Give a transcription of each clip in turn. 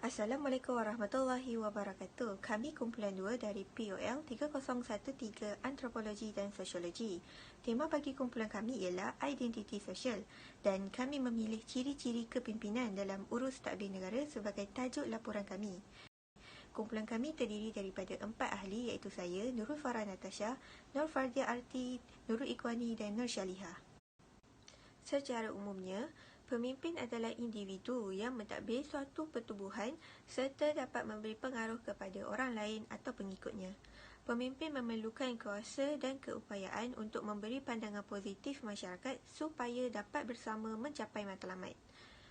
Assalamualaikum warahmatullahi wabarakatuh. Kami kumpulan 2 dari POL 3013 Antropologi dan Sosiologi. Tema bagi kumpulan kami ialah identiti sosial dan kami memilih ciri-ciri kepimpinan dalam urus tadbir negara sebagai tajuk laporan kami. Kumpulan kami terdiri daripada 4 ahli iaitu saya, Nurul Farah Natasha, Nur Fardia Arti, Nurul Ikhwani dan Nur Syalihah. Secara umumnya, pemimpin adalah individu yang mentadbir suatu pertubuhan serta dapat memberi pengaruh kepada orang lain atau pengikutnya. Pemimpin memerlukan kuasa dan keupayaan untuk memberi pandangan positif masyarakat supaya dapat bersama mencapai matlamat.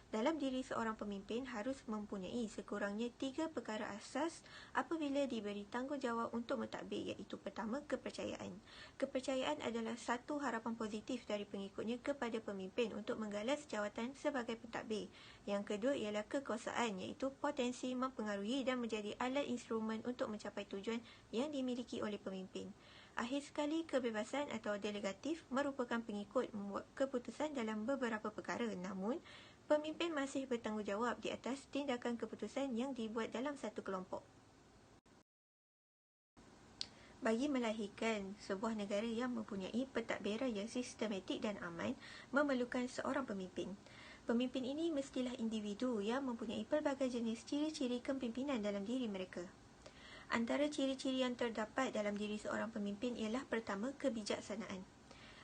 Dalam diri seorang pemimpin harus mempunyai sekurangnya 3 perkara asas apabila diberi tanggungjawab untuk mentadbir, iaitu pertama, kepercayaan. Kepercayaan adalah satu harapan positif dari pengikutnya kepada pemimpin untuk menggalas jawatan sebagai pentadbir. Yang kedua ialah kekuasaan, iaitu potensi mempengaruhi dan menjadi alat instrumen untuk mencapai tujuan yang dimiliki oleh pemimpin. Akhir sekali, kebebasan atau delegatif merupakan pengikut membuat keputusan dalam beberapa perkara, namun pemimpin masih bertanggungjawab di atas tindakan keputusan yang dibuat dalam satu kelompok. Bagi melahirkan sebuah negara yang mempunyai pentadbiran yang sistematik dan aman, memerlukan seorang pemimpin. Pemimpin ini mestilah individu yang mempunyai pelbagai jenis ciri-ciri kepimpinan dalam diri mereka. Antara ciri-ciri yang terdapat dalam diri seorang pemimpin ialah pertama, kebijaksanaan.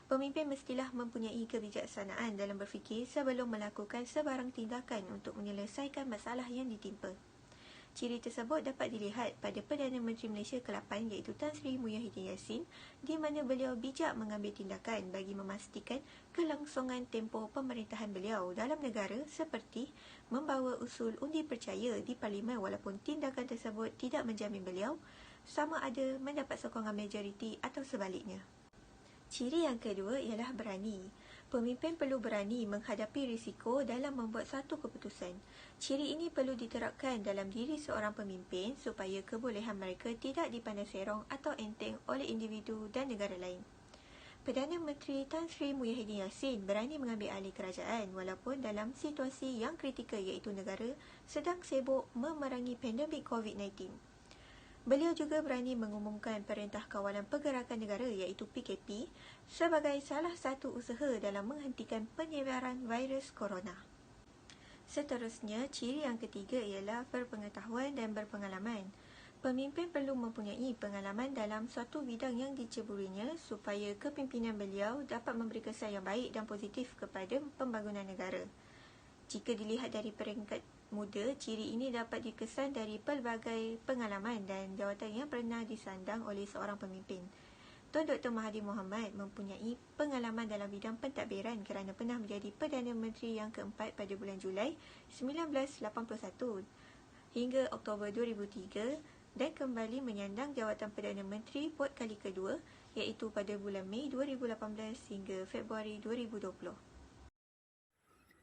Pemimpin mestilah mempunyai kebijaksanaan dalam berfikir sebelum melakukan sebarang tindakan untuk menyelesaikan masalah yang ditimpa. Ciri tersebut dapat dilihat pada Perdana Menteri Malaysia ke-8 iaitu Tan Sri Muhyiddin Yassin, di mana beliau bijak mengambil tindakan bagi memastikan kelangsungan tempoh pemerintahan beliau dalam negara, seperti membawa usul undi percaya di Parlimen walaupun tindakan tersebut tidak menjamin beliau sama ada mendapat sokongan majoriti atau sebaliknya. Ciri yang kedua ialah berani. Pemimpin perlu berani menghadapi risiko dalam membuat satu keputusan. Ciri ini perlu diterapkan dalam diri seorang pemimpin supaya kebolehan mereka tidak dipandang serong atau enteng oleh individu dan negara lain. Perdana Menteri Tan Sri Muhyiddin Yassin berani mengambil alih kerajaan walaupun dalam situasi yang kritikal iaitu negara sedang sibuk memerangi pandemik COVID-19. Beliau juga berani mengumumkan Perintah Kawalan Pergerakan Negara iaitu PKP sebagai salah satu usaha dalam menghentikan penyebaran virus corona. Seterusnya, ciri yang ketiga ialah berpengetahuan dan berpengalaman. Pemimpin perlu mempunyai pengalaman dalam suatu bidang yang diceburinya supaya kepimpinan beliau dapat memberi kesan yang baik dan positif kepada pembangunan negara. Jika dilihat dari peringkat muda, ciri ini dapat dikesan dari pelbagai pengalaman dan jawatan yang pernah disandang oleh seorang pemimpin. Tun Dr. Mahathir Mohamad mempunyai pengalaman dalam bidang pentadbiran kerana pernah menjadi Perdana Menteri yang keempat pada bulan Julai 1981 hingga Oktober 2003 dan kembali menyandang jawatan Perdana Menteri buat kali kedua iaitu pada bulan Mei 2018 hingga Februari 2020.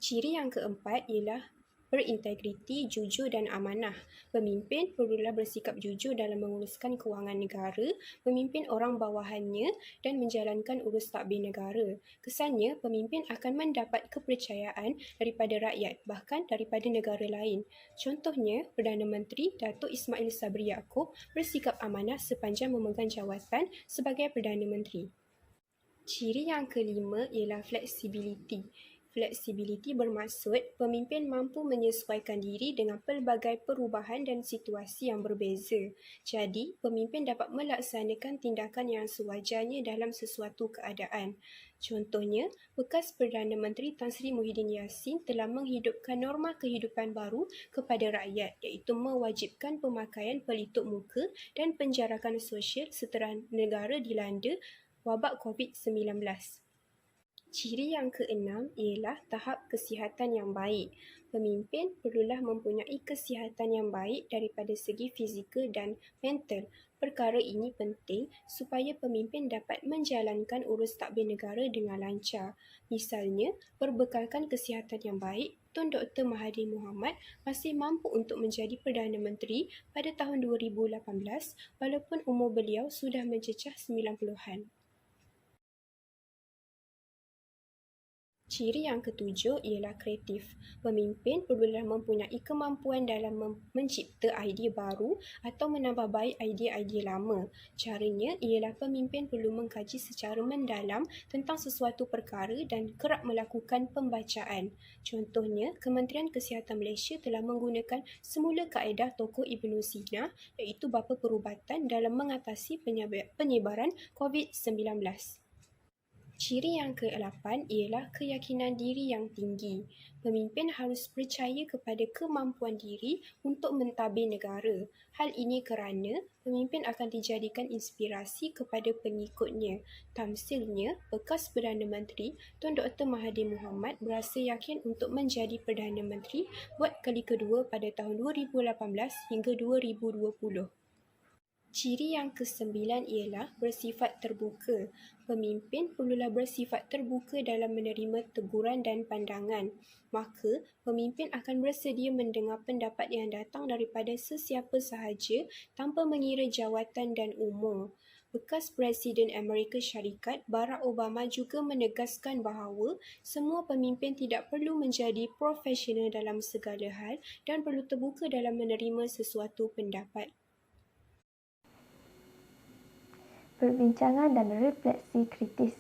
Ciri yang keempat ialah berintegriti, jujur dan amanah. Pemimpin perlulah bersikap jujur dalam menguruskan kewangan negara, memimpin orang bawahannya dan menjalankan urus tadbir negara. Kesannya, pemimpin akan mendapat kepercayaan daripada rakyat, bahkan daripada negara lain. Contohnya, Perdana Menteri Datuk Ismail Sabri Yaakob bersikap amanah sepanjang memegang jawatan sebagai Perdana Menteri. Ciri yang kelima ialah fleksibiliti. Fleksibiliti bermaksud pemimpin mampu menyesuaikan diri dengan pelbagai perubahan dan situasi yang berbeza. Jadi, pemimpin dapat melaksanakan tindakan yang sewajarnya dalam sesuatu keadaan. Contohnya, bekas Perdana Menteri Tan Sri Muhyiddin Yassin telah menghidupkan norma kehidupan baru kepada rakyat iaitu mewajibkan pemakaian pelitup muka dan penjarakan sosial setelah negara dilanda wabak COVID-19. Ciri yang keenam ialah tahap kesihatan yang baik. Pemimpin perlulah mempunyai kesihatan yang baik daripada segi fizikal dan mental. Perkara ini penting supaya pemimpin dapat menjalankan urus tadbir negara dengan lancar. Misalnya, berbekalkan kesihatan yang baik, Tun Dr. Mahathir Mohamad masih mampu untuk menjadi Perdana Menteri pada tahun 2018 walaupun umur beliau sudah mencecah 90-an. Ciri yang ketujuh ialah kreatif. Pemimpin perlulah mempunyai kemampuan dalam mencipta idea baru atau menambah baik idea-idea lama. Caranya ialah pemimpin perlu mengkaji secara mendalam tentang sesuatu perkara dan kerap melakukan pembacaan. Contohnya, Kementerian Kesihatan Malaysia telah menggunakan semula kaedah tokoh Ibnu Sina iaitu bapa perubatan dalam mengatasi penyebaran COVID-19. Ciri yang ke-8 ialah keyakinan diri yang tinggi. Pemimpin harus percaya kepada kemampuan diri untuk mentadbir negara. Hal ini kerana pemimpin akan dijadikan inspirasi kepada pengikutnya. Tamsilnya, bekas Perdana Menteri Tun Dr. Mahathir Mohamad berasa yakin untuk menjadi Perdana Menteri buat kali kedua pada tahun 2018 hingga 2020. Ciri yang ke-9 ialah bersifat terbuka. Pemimpin perlulah bersifat terbuka dalam menerima teguran dan pandangan. Maka, pemimpin akan bersedia mendengar pendapat yang datang daripada sesiapa sahaja tanpa mengira jawatan dan umur. Bekas Presiden Amerika Syarikat Barack Obama juga menegaskan bahawa semua pemimpin tidak perlu menjadi profesional dalam segala hal dan perlu terbuka dalam menerima sesuatu pendapat. Perbincangan dan refleksi kritis.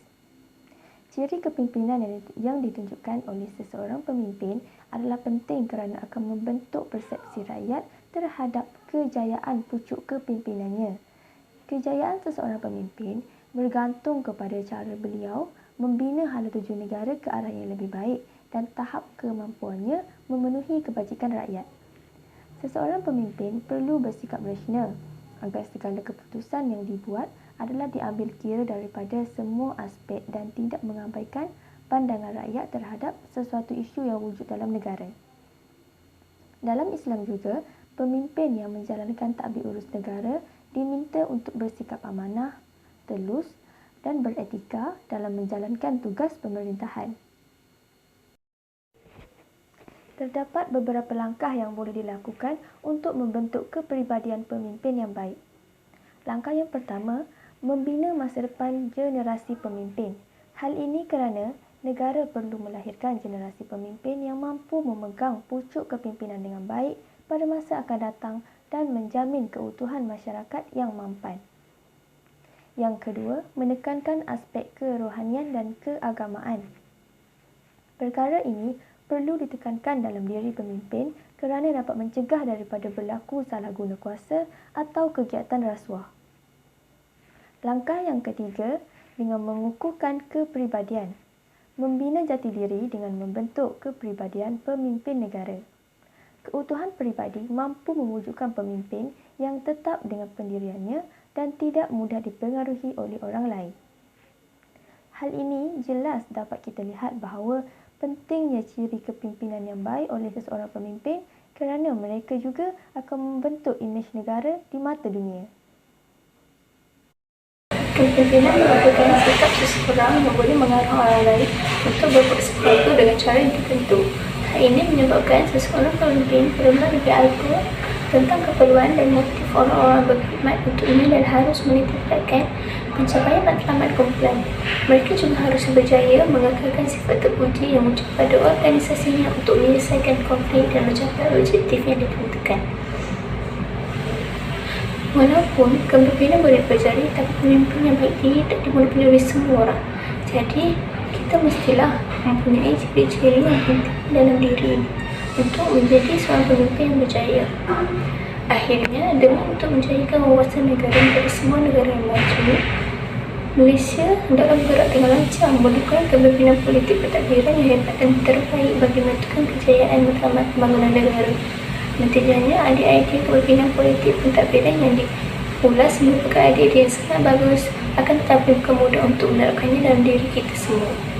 Ciri kepimpinan yang ditunjukkan oleh seseorang pemimpin adalah penting kerana akan membentuk persepsi rakyat terhadap kejayaan pucuk kepimpinannya. Kejayaan seseorang pemimpin bergantung kepada cara beliau membina hala tuju negara ke arah yang lebih baik dan tahap kemampuannya memenuhi kebajikan rakyat. Seseorang pemimpin perlu bersikap rasional agar segala keputusan yang dibuat adalah diambil kira daripada semua aspek dan tidak mengabaikan pandangan rakyat terhadap sesuatu isu yang wujud dalam negara. Dalam Islam juga, pemimpin yang menjalankan tadbir urus negara diminta untuk bersikap amanah, telus dan beretika dalam menjalankan tugas pemerintahan. Terdapat beberapa langkah yang boleh dilakukan untuk membentuk kepribadian pemimpin yang baik. Langkah yang pertama, membina masa depan generasi pemimpin. Hal ini kerana negara perlu melahirkan generasi pemimpin yang mampu memegang pucuk kepimpinan dengan baik pada masa akan datang dan menjamin keutuhan masyarakat yang mampan. Yang kedua, menekankan aspek kerohanian dan keagamaan. Perkara ini perlu ditekankan dalam diri pemimpin kerana dapat mencegah daripada berlaku salah guna kuasa atau kegiatan rasuah. Langkah yang ketiga, dengan mengukuhkan kepribadian. Membina jati diri dengan membentuk kepribadian pemimpin negara. Keutuhan peribadi mampu mewujudkan pemimpin yang tetap dengan pendiriannya dan tidak mudah dipengaruhi oleh orang lain. Hal ini jelas dapat kita lihat bahawa pentingnya ciri kepimpinan yang baik oleh seseorang pemimpin kerana mereka juga akan membentuk imej negara di mata dunia. Kepimpinan merupakan sikap seseorang yang boleh mengarang orang lain untuk berbuat sesuatu dengan cara yang tertentu. Hal ini menyebabkan seseorang pemimpin perlu lebih alfa tentang keperluan dan motif orang-orang berkhidmat untuknya dan harus menitikkan pencapaian matlamat kumpulan. Mereka juga harus berjaya mengekalkan sifat terpuji yang wujud pada organisasinya untuk menyelesaikan konflik dan mencapai objektif yang ditentukan. Walaupun kepimpinan boleh berjaya, tapi pemimpin yang baik ini tak dimonopoli oleh semua orang. Jadi, kita mestilah mempunyai ciri-ciri yang penting dalam diri ini untuk menjadi seorang pemimpin yang berjaya. Akhirnya, demi untuk menjayakan wawasan negara kepada semua negara yang maju, Malaysia hendaklah bergerak dengan lancar membutuhkan kepimpinan politik pentadbiran yang hebat dan terbaik bagi menentukan kejayaan matlamat pembangunan negara. Natijanya, idea-idea kepimpinan politik pentadbiran yang diulas merupakan idea yang sangat bagus, akan tetapi bukan mudah untuk menerapkannya dalam diri kita semua.